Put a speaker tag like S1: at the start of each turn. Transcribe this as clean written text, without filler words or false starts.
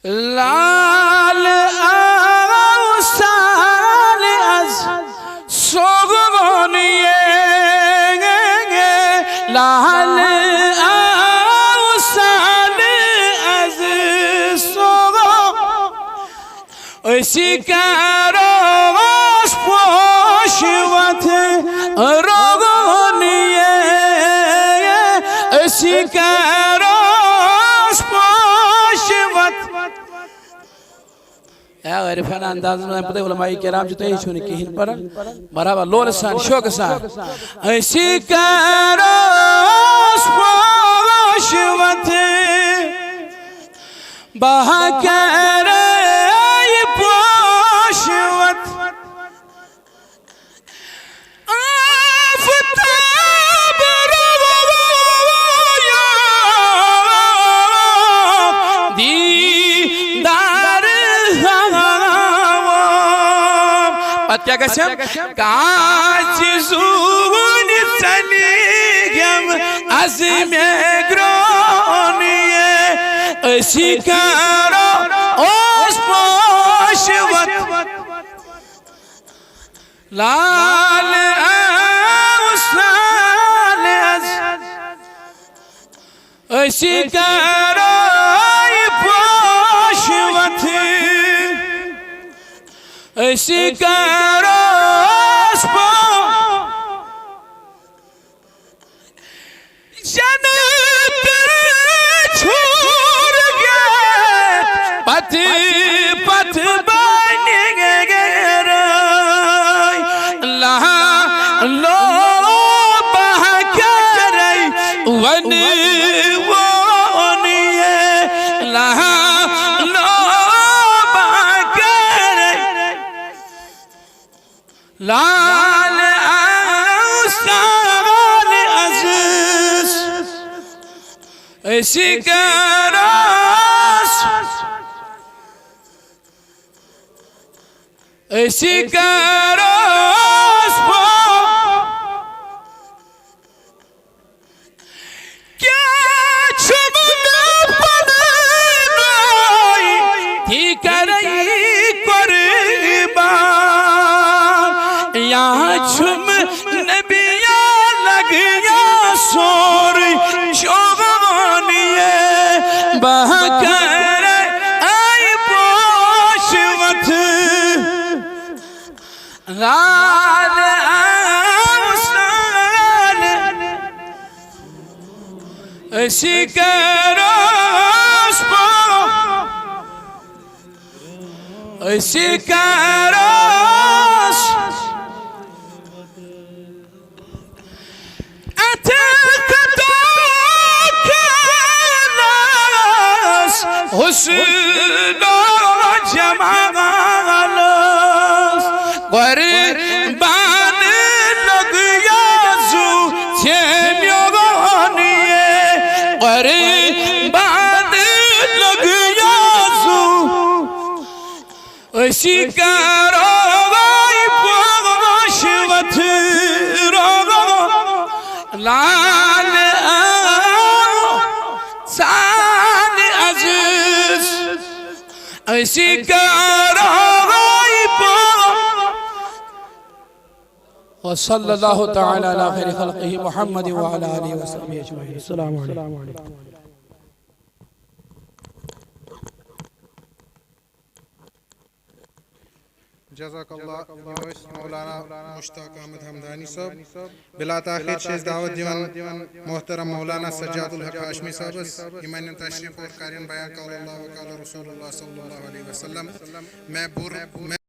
S1: लाल आसाल az soğuniye लाल आसाल az soğuniye Sikaros poşvat rogoniye Sikaros poşvat या इरफान अंदाज में पता है उलमाई किराम जो तय छुने किहिन पर बराबर लोल सान शौक सान ऐसी करोस पोशवत बहाकर ये पोशवत आफताब रोया दीदार क्या कसम काच ज़ून चलीगम अज़मे ग्रोनिये शिकारो ओस पोशवत लाल आसाल az शिकारो पोशवत Sikaros po Janab chhod gaya Pat pat ban gaya La lo bahkarai Wan woniye La लाल आसाल अज़ीज़ शिकारोस शिकारोस क्या छुमने पनाई थी करई यहाँ छुम नबिया लगिया सोर शोभनिये बहकर आई पोशवत लाल आसाल शिकारोस शिकारोस हुस्नो जमालस कुर्बान लग याजू छेम्योगनिये कुर्बान लग याजू शिकारो पोशवत रोगो लाल आसाल अज़ीज़ शिकारो वसल्लल्लाहु तआला अला खैरि खल्क़िही मुहम्मद व अला आलिहि व सहबिही अजमईन। अस्सलामु अलैकुम।
S2: जज़ाकल्लाह मौलाना मुश्ताक अहमद हमदानी साहब बिला ताखीर शेष दावत दिवान मोहतरम मौलाना सज्जादुल हक हाशमी साहब इमान तशरीफ और कारिन बयान कौल अल्लाह व कौल रसूलुल्लाह सल्लल्लाहु अलैहि वसल्लम मैं